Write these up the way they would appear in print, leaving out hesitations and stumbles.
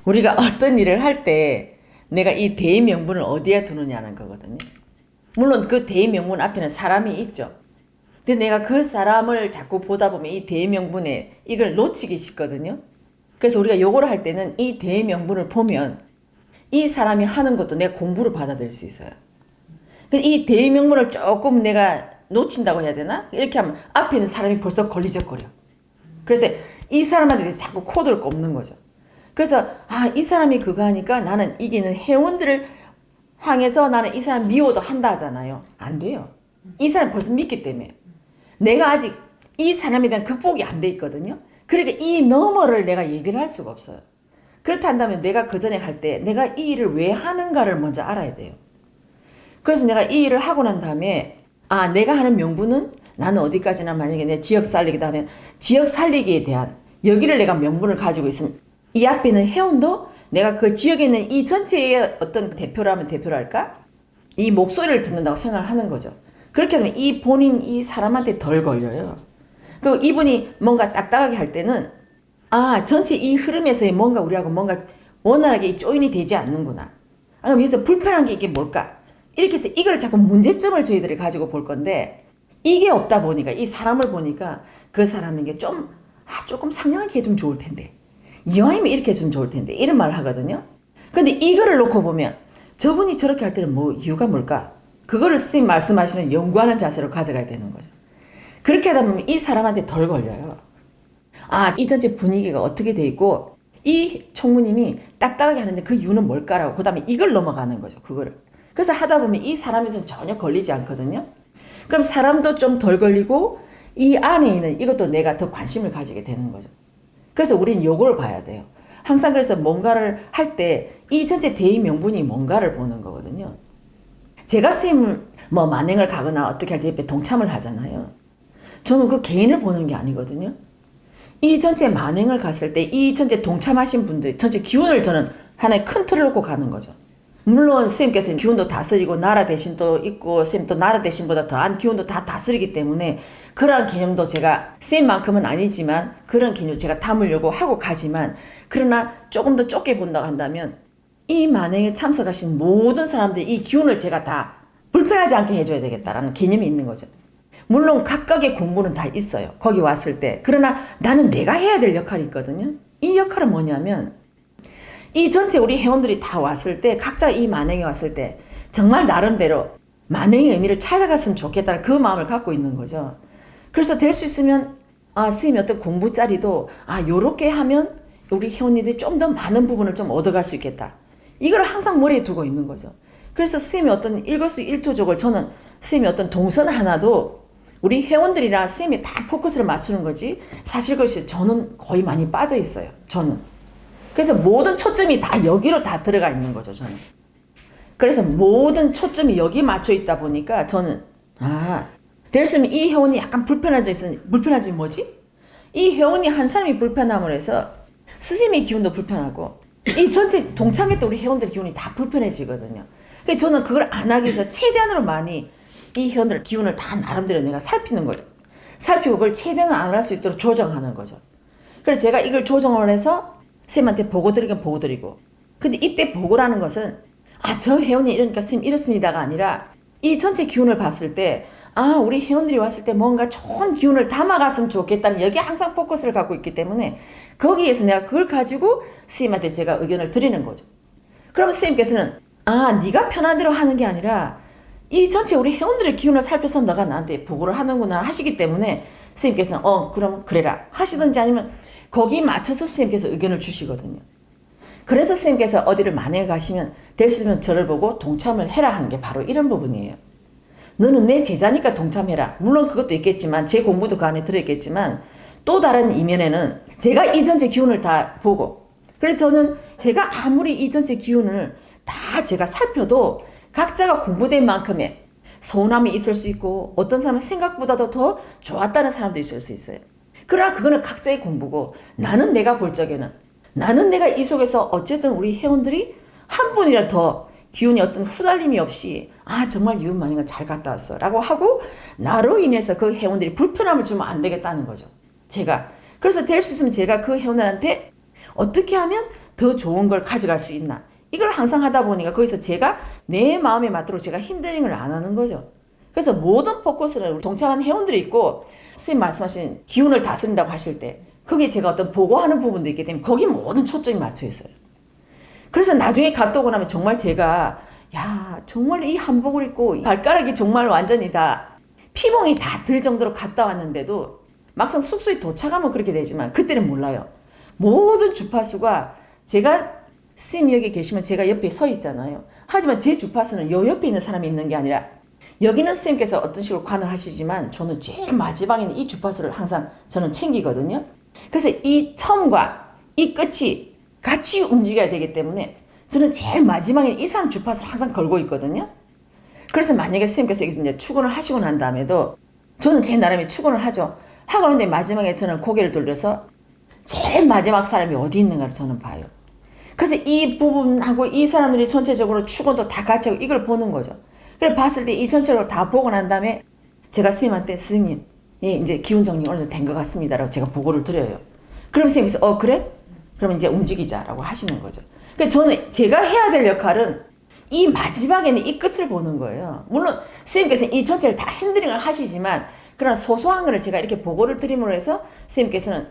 우리가 어떤 일을 할 때 내가 이 대의명분을 어디에 두느냐는 거거든요. 물론 그 대의명분 앞에는 사람이 있죠. 근데 내가 그 사람을 자꾸 보다 보면 이 대의명분에 이걸 놓치기 쉽거든요. 그래서 우리가 요거를 할 때는 이 대의명분을 보면 이 사람이 하는 것도 내가 공부로 받아들일 수 있어요. 이 대의명분을 조금 내가 놓친다고 해야 되나? 이렇게 하면 앞에 있는 사람이 벌써 걸리적거려. 그래서 이 사람한테 자꾸 코드를 꼽는 거죠. 그래서 이 사람이 그거 하니까 나는 이기는 회원들을 향해서 나는 이 사람 미워도 한다 하잖아요. 안 돼요. 이 사람 벌써 믿기 때문에. 내가 아직 이 사람에 대한 극복이 안 돼 있거든요. 그러니까 이 너머를 내가 얘기를 할 수가 없어요. 그렇다 한다면 내가 그 전에 할 때 내가 이 일을 왜 하는가를 먼저 알아야 돼요. 그래서 내가 이 일을 하고 난 다음에 내가 하는 명분은 나는 어디까지나 만약에 내 지역 살리기다 하면 지역 살리기에 대한 여기를 내가 명분을 가지고 있으면 이 앞에 있는 회원도 내가 그 지역에 있는 이 전체의 어떤 대표라면 대표랄까? 이 목소리를 듣는다고 생각을 하는 거죠. 그렇게 하면 이 본인 이 사람한테 덜 걸려요. 그리고 이분이 뭔가 딱딱하게 할 때는 전체 이 흐름에서의 뭔가 우리하고 뭔가 원활하게 조인이 되지 않는구나. 그럼 여기서 불편한 게 이게 뭘까? 이렇게 해서 이걸 자꾸 문제점을 저희들이 가지고 볼 건데 이게 없다 보니까 이 사람을 보니까 그 사람에게 조금 상냥하게 해주면 좋을 텐데 이왕이면 이렇게 해주면 좋을 텐데 이런 말을 하거든요. 근데 이거를 놓고 보면 저분이 저렇게 할 때는 이유가 뭘까? 그거를 선생님 말씀하시는 연구하는 자세로 가져가야 되는 거죠. 그렇게 하다 보면 이 사람한테 덜 걸려요. 이 전체 분위기가 어떻게 돼 있고 이 총무님이 딱딱하게 하는데 그 이유는 뭘까라고 그 다음에 이걸 넘어가는 거죠. 그거를. 그래서 하다 보면 이 사람에서 전혀 걸리지 않거든요. 그럼 사람도 좀 덜 걸리고 이 안에 있는 이것도 내가 더 관심을 가지게 되는 거죠. 그래서 우리는 요걸 봐야 돼요. 항상 그래서 뭔가를 할 때 이 전체 대의 명분이 뭔가를 보는 거거든요. 제가 선생님을 만행을 가거나 어떻게 할 때 옆에 동참을 하잖아요. 저는 그 개인을 보는 게 아니거든요. 이 전체 만행을 갔을 때 이 전체 동참하신 분들 전체 기운을 저는 하나의 큰 틀을 놓고 가는 거죠. 물론 선생님께서는 기운도 다스리고 나라 대신도 있고 선생님 또 나라 대신보다 더한 기운도 다 다스리기 때문에 그러한 개념도 제가 선생님만큼은 아니지만 그런 개념 제가 담으려고 하고 가지만 그러나 조금 더 좁게 본다고 한다면 이 만행에 참석하신 모든 사람들이 이 기운을 제가 다 불편하지 않게 해줘야 되겠다라는 개념이 있는 거죠. 물론 각각의 공부는 다 있어요. 거기 왔을 때. 그러나 나는 내가 해야 될 역할이 있거든요. 이 역할은 뭐냐면 이 전체 우리 회원들이 다 왔을 때 각자 이 만행에 왔을 때 정말 나름대로 만행의 의미를 찾아갔으면 좋겠다는 그 마음을 갖고 있는 거죠. 그래서 될 수 있으면 선생님이 어떤 공부 자리도 요렇게 하면 우리 회원님들이 좀 더 많은 부분을 좀 얻어갈 수 있겠다. 이걸 항상 머리에 두고 있는 거죠. 그래서 선생님이 어떤 일거수일투족을 저는 선생님이 어떤 동선 하나도 우리 회원들이랑 선생님이 다 포커스를 맞추는 거지 사실 그것이 저는 거의 많이 빠져 있어요. 저는. 그래서 모든 초점이 다 여기로 다 들어가 있는 거죠. 저는. 그래서 모든 초점이 여기 맞춰 있다 보니까 저는 될 수 있으면 이 회원이 약간 불편하지 뭐지? 이 회원이 한 사람이 불편함으로 해서 스님의 기운도 불편하고 이 전체 동참했던 우리 회원들의 기운이 다 불편해지거든요. 그래서 저는 그걸 안 하기 위해서 최대한으로 많이 이 회원들 기운을 다 나름대로 내가 살피는 거죠. 살피고 그걸 최대한 안 할 수 있도록 조정하는 거죠. 그래서 제가 이걸 조정을 해서 쌤한테 보고 드리긴 보고 드리고 근데 이때 보고라는 것은 저 회원이 이러니까 쌤 이렇습니다가 아니라 이 전체 기운을 봤을 때 우리 회원들이 왔을 때 뭔가 좋은 기운을 담아갔으면 좋겠다는 여기에 항상 포커스를 갖고 있기 때문에 거기에서 내가 그걸 가지고 선생님한테 제가 의견을 드리는 거죠. 그러면 선생님께서는 네가 편한 대로 하는 게 아니라 이 전체 우리 회원들의 기운을 살펴서 너가 나한테 보고를 하는구나 하시기 때문에 선생님께서는 그럼 그래라 하시든지 아니면 거기에 맞춰서 선생님께서 의견을 주시거든요. 그래서 선생님께서 어디를 만약에 가시면 될 수 있으면 저를 보고 동참을 해라 하는 게 바로 이런 부분이에요. 너는 내 제자니까 동참해라. 물론 그것도 있겠지만 제 공부도 그 안에 들어있겠지만 또 다른 이면에는 제가 이 전체 기운을 다 보고 그래서 저는 제가 아무리 이 전체 기운을 다 제가 살펴도 각자가 공부된 만큼의 서운함이 있을 수 있고 어떤 사람은 생각보다도 더 좋았다는 사람도 있을 수 있어요. 그러나 그거는 각자의 공부고 나는 내가 볼 적에는 나는 내가 이 속에서 어쨌든 우리 회원들이 한 분이라도 더 기운이 어떤 후달림이 없이 정말 이웃만이가 잘 갔다 왔어 라고 하고 나로 인해서 그 회원들이 불편함을 주면 안 되겠다는 거죠. 제가 그래서 될 수 있으면 제가 그 회원들한테 어떻게 하면 더 좋은 걸 가져갈 수 있나. 이걸 항상 하다 보니까 거기서 제가 내 마음에 맞도록 제가 힌드링을 안 하는 거죠. 그래서 모든 포커스는 동참한 회원들이 있고 선생님 말씀하신 기운을 다스린다고 하실 때 거기에 제가 어떤 보고하는 부분도 있기 때문에 거기 모든 초점이 맞춰 있어요. 그래서 나중에 갔다 오고 나면 정말 제가 야 정말 이 한복을 입고 발가락이 정말 완전히 다 피멍이 다 들 정도로 갔다 왔는데도 막상 숙소에 도착하면 그렇게 되지만 그때는 몰라요. 모든 주파수가 제가 스님 여기 계시면 제가 옆에 서 있잖아요. 하지만 제 주파수는 요 옆에 있는 사람이 있는 게 아니라 여기는 스님께서 어떤 식으로 관을 하시지만 저는 제일 마지막에 있는 이 주파수를 항상 저는 챙기거든요. 그래서 이 처음과 이 끝이 같이 움직여야 되기 때문에 저는 제일 마지막에 이 사람 주파수를 항상 걸고 있거든요. 그래서 만약에 스님께서 여기서 이제 출근을 하시고 난 다음에도 저는 제 나름의 출근을 하죠. 하고 있는데 마지막에 저는 고개를 돌려서 제일 마지막 사람이 어디 있는가를 저는 봐요. 그래서 이 부분하고 이 사람들이 전체적으로 출근도 다 같이 하고 이걸 보는 거죠. 그래 봤을 때 이 전체를 다 보고 난 다음에 제가 스님한테 스님 예, 이제 기운 정리 어느 정도 된 것 같습니다라고 제가 보고를 드려요. 그럼 스님께서 그래? 그럼 이제 움직이자라고 하시는 거죠. 그러니까 저는 제가 해야 될 역할은 이 마지막에는 이 끝을 보는 거예요. 물론 스님께서는 이 전체를 다 핸들링을 하시지만 그런 소소한 거를 제가 이렇게 보고를 드림으로 해서 스님께서는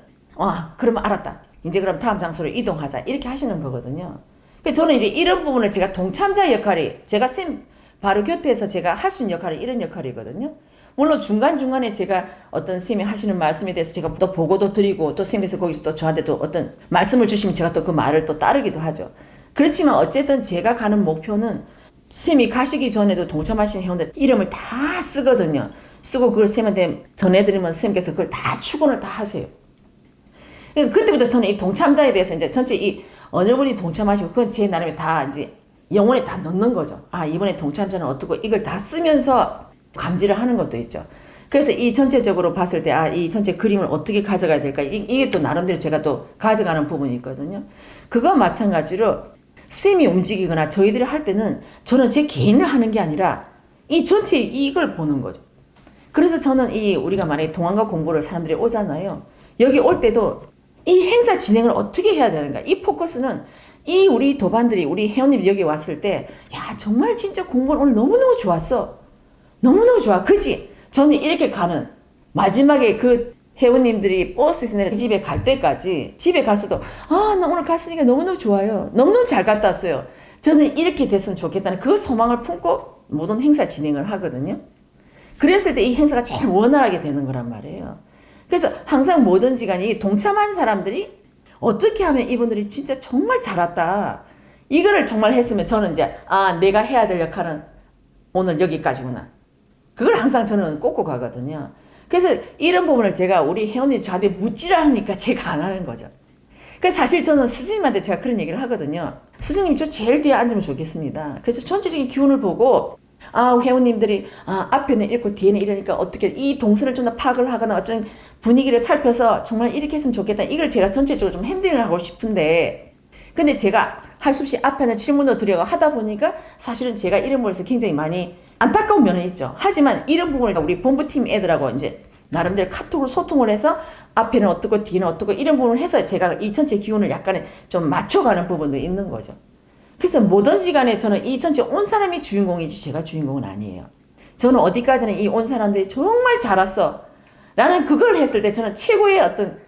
그러면 알았다. 이제 그럼 다음 장소로 이동하자. 이렇게 하시는 거거든요. 그러니까 저는 이제 이런 부분을 제가 동참자 역할이 제가 쌤 바로 곁에서 제가 할 수 있는 역할이 이런 역할이거든요. 물론 중간중간에 제가 어떤 쌤이 하시는 말씀에 대해서 제가 또 보고도 드리고 또 쌤께서 거기서 또 저한테 또 어떤 말씀을 주시면 제가 또 그 말을 또 따르기도 하죠. 그렇지만 어쨌든 제가 가는 목표는 쌤이 가시기 전에도 동참하신 회원들 이름을 다 쓰거든요. 쓰고 그걸 쌤한테 전해드리면 쌤께서 그걸 다 축원을 다 하세요. 그러니까 그때부터 저는 이 동참자에 대해서 이제 전체 이 어느 분이 동참하시고 그건 제 나름에 다 이제 영혼에 다 넣는 거죠. 이번에 동참자는 어떻고 이걸 다 쓰면서 감지를 하는 것도 있죠. 그래서 이 전체적으로 봤을 때 이 전체 그림을 어떻게 가져가야 될까 이게 또 나름대로 제가 또 가져가는 부분이 있거든요. 그거 마찬가지로 스님이 움직이거나 저희들이 할 때는 저는 제 개인을 하는 게 아니라 이 전체 이걸 보는 거죠. 그래서 저는 우리가 만약에 동안과 공부를 사람들이 오잖아요. 여기 올 때도 이 행사 진행을 어떻게 해야 되는가. 이 포커스는 우리 도반들이 우리 회원님이 여기 왔을 때 야 정말 진짜 공부는 오늘 너무너무 좋았어. 너무너무 좋아. 그지? 저는 이렇게 가는 마지막에 그 회원님들이 버스에서 내려 집에 갈 때까지 집에 가서도 나 오늘 갔으니까 너무너무 좋아요. 너무너무 잘 갔다 왔어요. 저는 이렇게 됐으면 좋겠다는 그 소망을 품고 모든 행사 진행을 하거든요. 그랬을 때 이 행사가 제일 원활하게 되는 거란 말이에요. 그래서 항상 뭐든지 간에 동참한 사람들이 어떻게 하면 이분들이 진짜 정말 잘 왔다. 이거를 정말 했으면 저는 이제 내가 해야 될 역할은 오늘 여기까지구나. 그걸 항상 저는 꽂고 가거든요. 그래서 이런 부분을 제가 우리 회원님 저한테 묻지를 않으니까 제가 안 하는 거죠. 그래서 사실 저는 스승님한테 제가 그런 얘기를 하거든요. 스승님 저 제일 뒤에 앉으면 좋겠습니다. 그래서 전체적인 기운을 보고 회원님들이 앞에는 이렇고 뒤에는 이러니까 어떻게 이 동선을 좀 더 파악을 하거나 어떤 분위기를 살펴서 정말 이렇게 했으면 좋겠다. 이걸 제가 전체적으로 좀 핸들을 하고 싶은데 근데 제가 할 수 없이 앞에는 질문도 드려가 하다 보니까 사실은 제가 이런 부분에서 굉장히 많이 안타까운 면은 있죠. 하지만 이런 부분을 우리 본부팀 애들하고 이제 나름대로 카톡으로 소통을 해서 앞에는 어떻고 뒤는 어떻고 이런 부분을 해서 제가 이 전체 기운을 약간의 좀 맞춰가는 부분도 있는 거죠. 그래서 뭐든지 간에 저는 이 전체 온 사람이 주인공이지 제가 주인공은 아니에요. 저는 어디까지는 이 온 사람들이 정말 잘 왔어 라는 그걸 했을 때 저는 최고의 어떤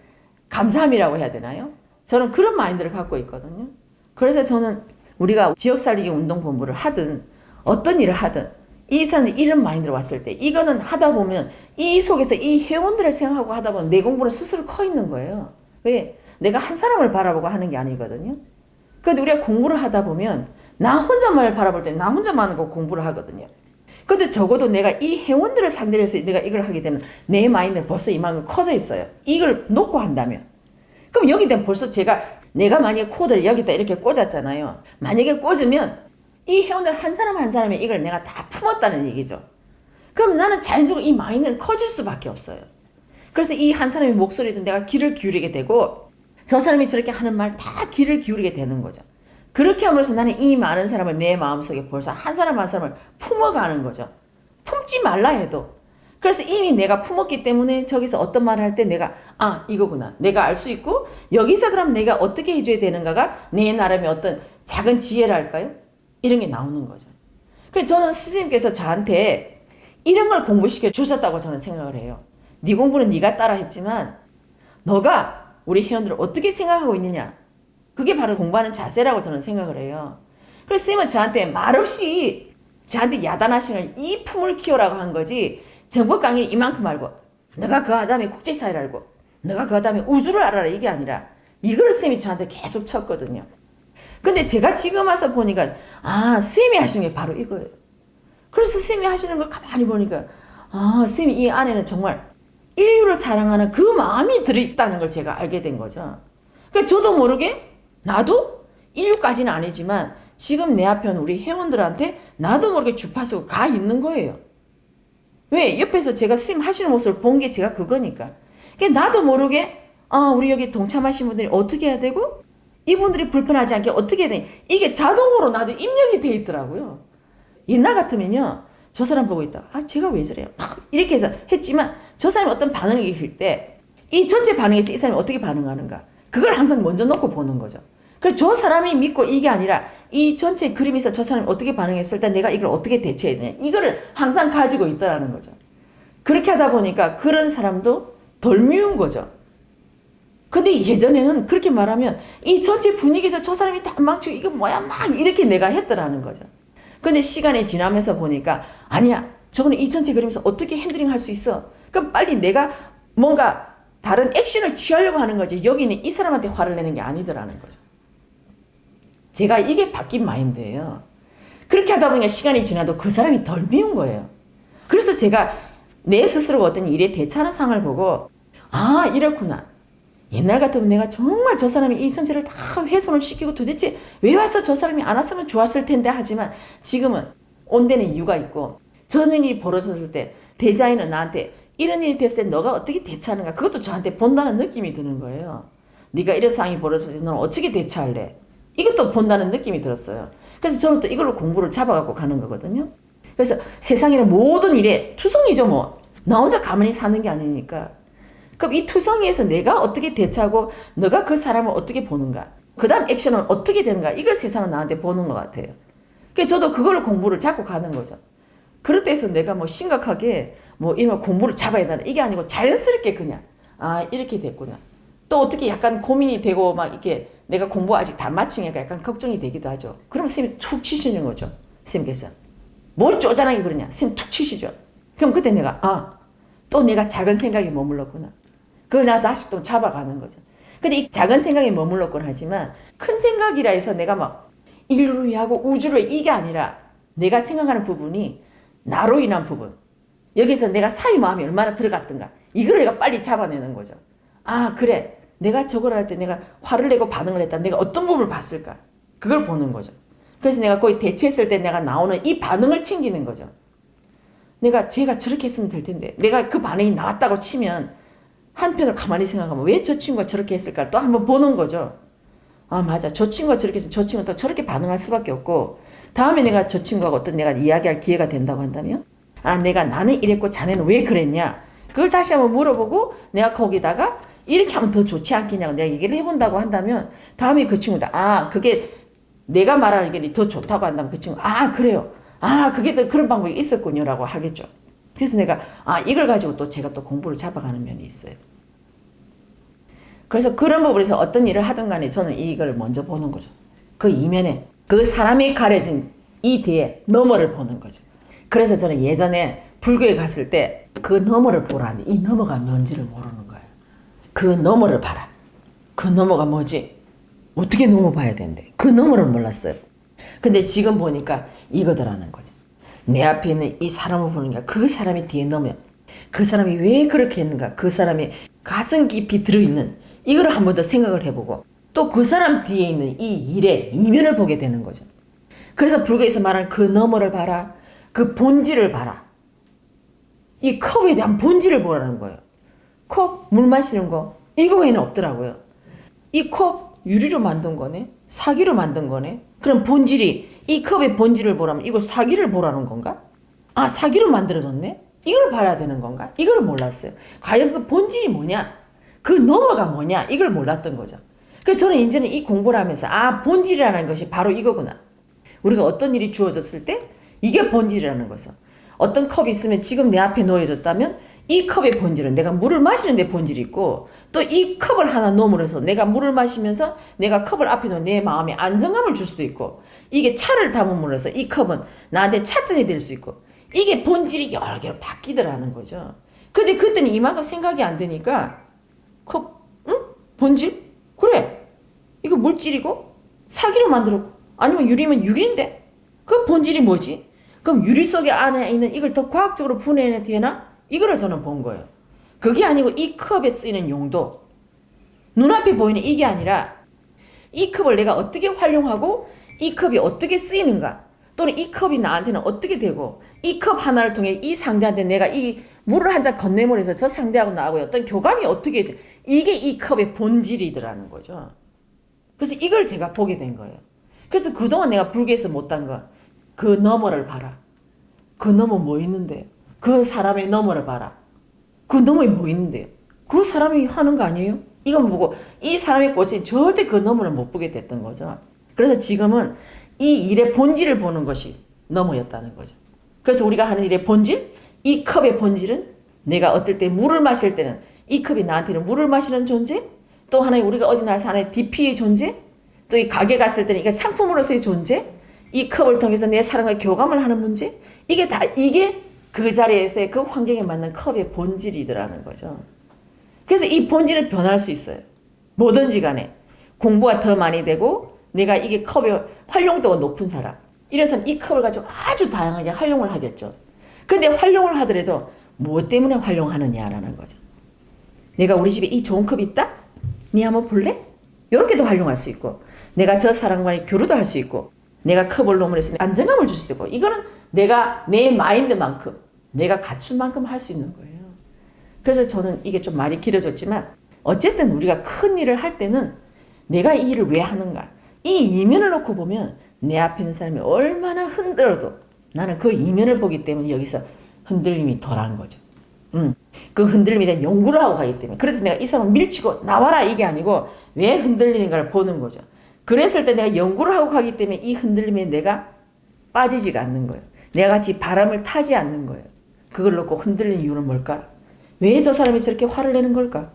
감사함이라고 해야 되나요? 저는 그런 마인드를 갖고 있거든요. 그래서 저는 우리가 지역살리기 운동본부를 하든 어떤 일을 하든 이 사람들이 이런 마인드로 왔을 때 이거는 하다 보면 이 속에서 이 회원들을 생각하고 하다 보면 내 공부는 스스로 커 있는 거예요. 왜? 내가 한 사람을 바라보고 하는 게 아니거든요. 그런데 우리가 공부를 하다 보면 나 혼자만을 바라볼 때 나 혼자만 하고 공부를 하거든요. 근데 적어도 내가 이 회원들을 상대로 해서 내가 이걸 하게 되면 내 마인드는 벌써 이만큼 커져 있어요. 이걸 놓고 한다면. 그럼 여기 되면 벌써 내가 만약에 코드를 여기다 이렇게 꽂았잖아요. 만약에 꽂으면 이 회원들 한 사람 한 사람의 이걸 내가 다 품었다는 얘기죠. 그럼 나는 자연적으로 이 마인드는 커질 수밖에 없어요. 그래서 이 한 사람의 목소리도 내가 귀를 기울이게 되고 저 사람이 저렇게 하는 말 다 귀를 기울이게 되는 거죠. 그렇게 함으로써 나는 이 많은 사람을 내 마음속에 벌써 한 사람 한 사람을 품어가는 거죠. 품지 말라 해도. 그래서 이미 내가 품었기 때문에 저기서 어떤 말을 할 때 내가 아, 이거구나. 내가 알 수 있고 여기서 그럼 내가 어떻게 해줘야 되는가가 내 나름의 어떤 작은 지혜랄까요? 이런 게 나오는 거죠. 그래서 저는 스승님께서 저한테 이런 걸 공부시켜 주셨다고 저는 생각을 해요. 네 공부는 네가 따라 했지만 너가 우리 회원들을 어떻게 생각하고 있느냐. 그게 바로 공부하는 자세라고 저는 생각을 해요. 그래서 스님은 저한테 말없이 저한테 야단하시는 이 품을 키우라고 한 거지 정법 강의를 이만큼 알고 너가 그 다음에 국제사회를 알고 너가 그 다음에 우주를 알아라 이게 아니라 이걸 쌤이 저한테 계속 쳤거든요. 근데 제가 지금 와서 보니까 아 쌤이 하시는 게 바로 이거예요. 그래서 쌤이 하시는 걸 가만히 보니까 아 쌤이 이 안에는 정말 인류를 사랑하는 그 마음이 들어있다는 걸 제가 알게 된 거죠. 그러니까 저도 모르게 나도 인류까지는 아니지만 지금 내 앞에 오는 우리 회원들한테 나도 모르게 주파수가 가 있는 거예요. 왜? 옆에서 제가 쌤 하시는 모습을 본 게 제가 그거니까. 그러니까 나도 모르게 우리 여기 동참하신 분들이 어떻게 해야 되고 이분들이 불편하지 않게 어떻게 해야 되냐. 이게 자동으로 나도 입력이 돼 있더라고요. 옛날 같으면요. 저 사람 보고 있다. 제가 왜 저래요? 이렇게 해서 했지만 저 사람이 어떤 반응이 있을 때 이 전체 반응에서 이 사람이 어떻게 반응하는가. 그걸 항상 먼저 놓고 보는 거죠. 그래서 저 사람이 믿고 이게 아니라 이 전체 그림에서 저 사람이 어떻게 반응했을 때 내가 이걸 어떻게 대처해야 되냐. 이거를 항상 가지고 있다라는 거죠. 그렇게 하다 보니까 그런 사람도 덜 미운 거죠. 근데 예전에는 그렇게 말하면 이 전체 분위기에서 저 사람이 다 망치고 이거 뭐야 막 이렇게 내가 했더라는 거죠. 근데 시간이 지나면서 보니까 아니야. 저거는 이 전체 그림에서 어떻게 핸들링 할 수 있어. 그럼 빨리 내가 뭔가 다른 액션을 취하려고 하는 거지. 여기는 이 사람한테 화를 내는 게 아니더라는 거죠. 제가 이게 바뀐 마인드예요. 그렇게 하다 보니까 시간이 지나도 그 사람이 덜 미운 거예요. 그래서 제가 내 스스로가 어떤 일에 대처하는 상황을 보고 이렇구나. 옛날 같으면 내가 정말 저 사람이 이 전체를 다 훼손을 시키고 도대체 왜 와서 저 사람이 안 왔으면 좋았을 텐데 하지만 지금은 온 데는 이유가 있고 저런 일이 벌어졌을 때 대자인은 나한테 이런 일이 됐을 때 너가 어떻게 대처하는가 그것도 저한테 본다는 느낌이 드는 거예요. 네가 이런 상황이 벌어졌을 때 너는 어떻게 대처할래? 이것도 본다는 느낌이 들었어요. 그래서 저는 또 이걸로 공부를 잡아갖고 가는 거거든요. 그래서 세상에는 모든 일에 투성이죠 뭐. 나 혼자 가만히 사는 게 아니니까. 그럼 이 투성이에서 내가 어떻게 대처하고 너가 그 사람을 어떻게 보는가. 그 다음 액션은 어떻게 되는가. 이걸 세상은 나한테 보는 것 같아요. 그래서 저도 그걸 공부를 잡고 가는 거죠. 그럴 때에서 내가 뭐 심각하게 뭐 이런 공부를 잡아야 된다. 이게 아니고 자연스럽게 그냥 이렇게 됐구나. 또 어떻게 약간 고민이 되고 막 이렇게 내가 공부 아직 다 마치니까 약간 걱정이 되기도 하죠. 그럼 선생님이 툭 치시는 거죠. 선생님께서. 뭘 쪼잔하게 그러냐. 선생님 툭 치시죠. 그럼 그때 내가 또 내가 작은 생각에 머물렀구나. 그걸 나 다시 또 잡아가는 거죠. 근데 이 작은 생각에 머물렀곤 하지만 큰 생각이라 해서 내가 막 인류를 위하고 우주를 이게 아니라 내가 생각하는 부분이 나로 인한 부분. 여기서 내가 사위 마음이 얼마나 들어갔던가. 이걸 내가 빨리 잡아내는 거죠. 그래. 내가 저걸 할 때 내가 화를 내고 반응을 했다. 내가 어떤 부분을 봤을까? 그걸 보는 거죠. 그래서 내가 거의 대처했을 때 내가 나오는 이 반응을 챙기는 거죠. 제가 저렇게 했으면 될 텐데 내가 그 반응이 나왔다고 치면 한편으로 가만히 생각하면 왜 저 친구가 저렇게 했을까 또 한번 보는 거죠. 맞아. 저 친구가 저렇게 해서 저 친구가 또 저렇게 반응할 수밖에 없고 다음에 내가 저 친구하고 어떤 내가 이야기할 기회가 된다고 한다면 나는 이랬고 자네는 왜 그랬냐. 그걸 다시 한번 물어보고 내가 거기다가 이렇게 하면 더 좋지 않겠냐고 내가 얘기를 해본다고 한다면 다음에 그 친구도 그게 내가 말하는 게 더 좋다고 한다면 그 친구 그래요. 그게 더 그런 방법이 있었군요 라고 하겠죠. 그래서 내가 이걸 가지고 또 제가 또 공부를 잡아가는 면이 있어요. 그래서 그런 부분에서 어떤 일을 하든 간에 저는 이걸 먼저 보는 거죠. 그 이면에 그 사람이 가려진 이 뒤에 너머를 보는 거죠. 그래서 저는 예전에 불교에 갔을 때 그 너머를 보라는데 이 너머가 뭔지를 모르는 거예요. 그 너머를 봐라. 그 너머가 뭐지? 어떻게 넘어봐야 된대. 그 너머를 몰랐어요. 근데 지금 보니까 이거더라는 거죠. 내 앞에 있는 이 사람을 보는 게 그 사람이 뒤에 넘어. 그 사람이 왜 그렇게 했는가. 그 사람이 가슴 깊이 들어있는 이걸 한 번 더 생각을 해보고 또 그 사람 뒤에 있는 이 일의 이면을 보게 되는 거죠. 그래서 불교에서 말하는 그 너머를 봐라. 그 본질을 봐라. 이 컵에 대한 본질을 보라는 거예요. 컵, 물 마시는 거 이거 외에는 없더라고요. 이 컵 유리로 만든 거네. 사기로 만든 거네. 그럼 본질이 이 컵의 본질을 보라면 이거 사기를 보라는 건가? 사기로 만들어졌네? 이걸 봐야 되는 건가? 이걸 몰랐어요. 과연 그 본질이 뭐냐? 그 너머가 뭐냐 이걸 몰랐던 거죠. 그래서 저는 이제는 이 공부를 하면서 본질이라는 것이 바로 이거구나. 우리가 어떤 일이 주어졌을 때 이게 본질이라는 것은 어떤 컵이 있으면 지금 내 앞에 놓여졌다면 이 컵의 본질은 내가 물을 마시는 데 본질이 있고 또 이 컵을 하나 놓으면서 내가 물을 마시면서 내가 컵을 앞에 놓은 내 마음에 안정감을 줄 수도 있고 이게 차를 담음으로써 이 컵은 나한테 찻잔이 될 수 있고 이게 본질이 여러 개로 바뀌더라는 거죠. 근데 그때는 이만큼 생각이 안 되니까 컵? 응? 본질? 그래. 이거 물질이고 사기로 만들었고 아니면 유리면 유리인데 그 본질이 뭐지? 그럼 유리 속에 안에 있는 이걸 더 과학적으로 분해해야 되나? 이거를 저는 본 거예요. 그게 아니고 이 컵에 쓰이는 용도 눈앞에 보이는 이게 아니라 이 컵을 내가 어떻게 활용하고 이 컵이 어떻게 쓰이는가 또는 이 컵이 나한테는 어떻게 되고 이 컵 하나를 통해 이 상대한테 내가 이 물을 한 잔 건네물에서 저 상대하고 나하고 어떤 교감이 어떻게 돼 이게 이 컵의 본질이더라는 거죠. 그래서 이걸 제가 보게 된 거예요. 그래서 그동안 내가 불교에서 못한 건 그 너머를 봐라. 그 너머 뭐 있는데요? 그 사람의 너머를 봐라. 그 너머에 뭐 있는데요? 그 사람이 하는 거 아니에요? 이건 보고 이 사람의 꽃이 절대 그 너머를 못 보게 됐던 거죠. 그래서 지금은 이 일의 본질을 보는 것이 너머였다는 거죠. 그래서 우리가 하는 일의 본질, 이 컵의 본질은 내가 어떨 때 물을 마실 때는 이 컵이 나한테는 물을 마시는 존재, 또 하나의 우리가 어디 나서 하나의 DP의 존재, 또 이 가게 갔을 때는 이게 상품으로서의 존재, 이 컵을 통해서 내 사랑과 교감을 하는 문제, 이게 그 자리에서의 그 환경에 맞는 컵의 본질이더라는 거죠. 그래서 이 본질은 변할 수 있어요. 뭐든지 간에 공부가 더 많이 되고 내가 이게 컵의 활용도가 높은 사람, 이런 사람 이 컵을 가지고 아주 다양하게 활용을 하겠죠. 근데 활용을 하더라도 무엇 때문에 활용하느냐라는 거죠. 내가 우리 집에 이 좋은 컵 있다? 니 한번 볼래? 이렇게도 활용할 수 있고 내가 저 사람과의 교류도 할 수 있고 내가 컵을 놓으면서 안정감을 줄 수도 있고 이거는 내가 내 마인드만큼 내가 갖춘 만큼 할 수 있는 거예요. 그래서 저는 이게 좀 말이 길어졌지만 어쨌든 우리가 큰 일을 할 때는 내가 이 일을 왜 하는가 이 이면을 놓고 보면 내 앞에 있는 사람이 얼마나 흔들어도 나는 그 이면을 보기 때문에 여기서 흔들림이 덜한 거죠. 그 흔들림에 대한 연구를 하고 가기 때문에 그래서 내가 이 사람을 밀치고 나와라 이게 아니고 왜 흔들리는가를 보는 거죠. 그랬을 때 내가 연구를 하고 가기 때문에 이 흔들림에 내가 빠지지가 않는 거예요. 내가 같이 바람을 타지 않는 거예요. 그걸 놓고 흔들리는 이유는 뭘까? 왜 저 사람이 저렇게 화를 내는 걸까?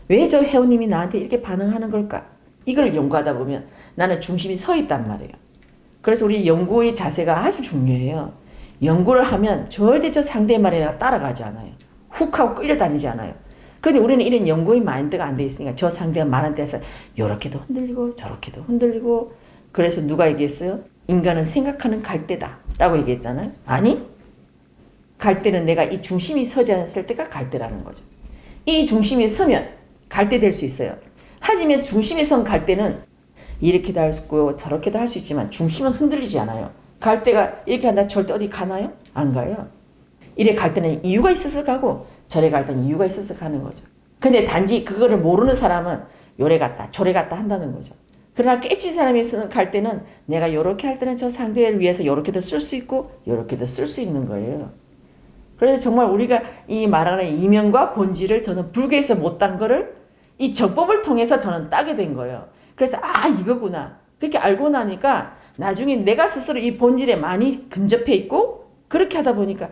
왜 저 회원님이 나한테 이렇게 반응하는 걸까? 이걸 연구하다 보면 나는 중심이 서 있단 말이에요. 그래서 우리 연구의 자세가 아주 중요해요. 연구를 하면 절대 저 상대의 말에 내가 따라가지 않아요. 훅 하고 끌려다니지 않아요. 근데 우리는 이런 연구의 마인드가 안 돼 있으니까 저 상대가 말한 데서 요렇게도 흔들리고 저렇게도 흔들리고 그래서 누가 얘기했어요? 인간은 생각하는 갈대다 라고 얘기했잖아요. 아니 갈대는 내가 이 중심이 서지 않았을 때가 갈대라는 거죠. 이 중심이 서면 갈대 될 수 있어요. 하지만 중심이 선 갈대는 이렇게도 할 수 있고 저렇게도 할 수 있지만 중심은 흔들리지 않아요. 갈대가 이렇게 한다 절대 어디 가나요? 안 가요. 이래 갈 때는 이유가 있어서 가고 저래 갈 때는 이유가 있어서 가는 거죠. 근데 단지 그거를 모르는 사람은 요래 갔다 저래 갔다 한다는 거죠. 그러나 깨친 사람이 쓰는 갈 때는 내가 요렇게 할 때는 저 상대를 위해서 요렇게도 쓸 수 있고 요렇게도 쓸 수 있는 거예요. 그래서 정말 우리가 이 말하는 이면과 본질을 저는 불교에서 못딴 거를 이 정법을 통해서 저는 따게 된 거예요. 그래서 이거구나. 그렇게 알고 나니까 나중에 내가 스스로 이 본질에 많이 근접해 있고 그렇게 하다 보니까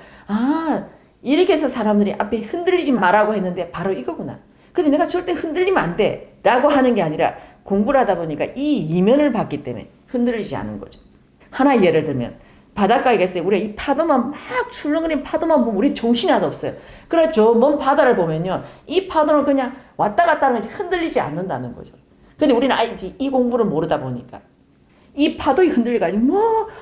이렇게 해서 사람들이 앞에 흔들리지 말라고 했는데 바로 이거구나. 근데 내가 절대 흔들리면 안 돼 라고 하는 게 아니라 공부를 하다 보니까 이 이면을 봤기 때문에 흔들리지 않은 거죠. 하나 예를 들면 바닷가에 갔어요. 우리가 이 파도만 막 출렁거리는 파도만 보면 우리 정신이 하나도 없어요. 그래 저 먼 바다를 보면요. 이 파도는 그냥 왔다 갔다 하는 거지 흔들리지 않는다는 거죠. 근데 우리는 이 공부를 모르다 보니까 이 파도에 흔들려가지고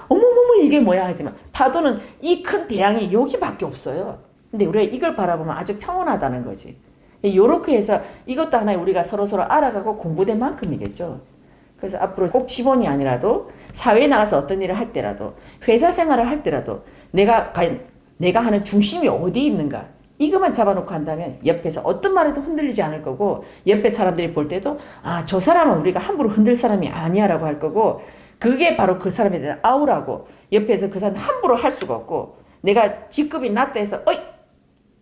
어머머머 이게 뭐야 하지만 파도는 이 큰 대양이 여기밖에 없어요. 근데 우리가 이걸 바라보면 아주 평온하다는 거지. 요렇게 해서 이것도 하나의 우리가 서로서로 알아가고 공부된 만큼이겠죠. 그래서 앞으로 꼭 직원이 아니라도 사회에 나가서 어떤 일을 할 때라도 회사 생활을 할 때라도 내가 하는 중심이 어디에 있는가 이것만 잡아놓고 한다면 옆에서 어떤 말에도 흔들리지 않을 거고 옆에 사람들이 볼 때도 저 사람은 우리가 함부로 흔들 사람이 아니야 라고 할 거고 그게 바로 그 사람에 대한 아우라고 옆에서 그 사람이 함부로 할 수가 없고 내가 직급이 낮다 해서 어이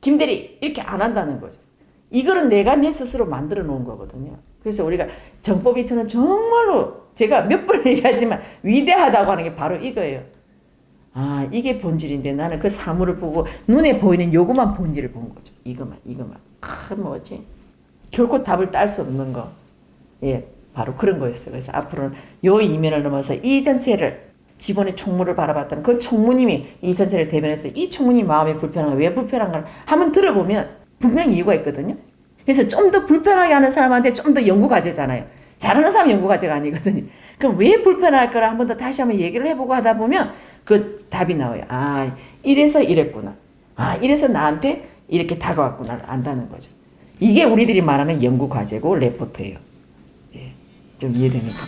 김대리 이렇게 안 한다는 거죠. 이거는 내가 내 스스로 만들어 놓은 거거든요. 그래서 우리가 정법이처럼 정말로 제가 몇 번 얘기하지만 위대하다고 하는 게 바로 이거예요. 아, 이게 본질인데 나는 그 사물을 보고 눈에 보이는 요것만 본질을 본 거죠. 이것만. 뭐지? 결코 답을 딸 수 없는 거. 예, 바로 그런 거였어요. 그래서 앞으로는 요 이면을 넘어서 이 전체를 지본의 총무를 바라봤다면 그 총무님이 이 전체를 대변해서 이 총무님 마음이 불편한 거, 왜 불편한 걸 한번 들어보면 분명히 이유가 있거든요. 그래서 좀 더 불편하게 하는 사람한테 좀 더 연구 과제잖아요. 잘하는 사람 연구 과제가 아니거든요. 그럼 왜 불편할 거라 한번 더 다시 한번 얘기를 해보고 하다 보면 그 답이 나와요. 아, 이래서 이랬구나. 아, 이래서 나한테 이렇게 다가왔구나를 안다는 거죠. 이게 우리들이 말하는 연구 과제고 레포트예요. 예, 좀 이해됩니까?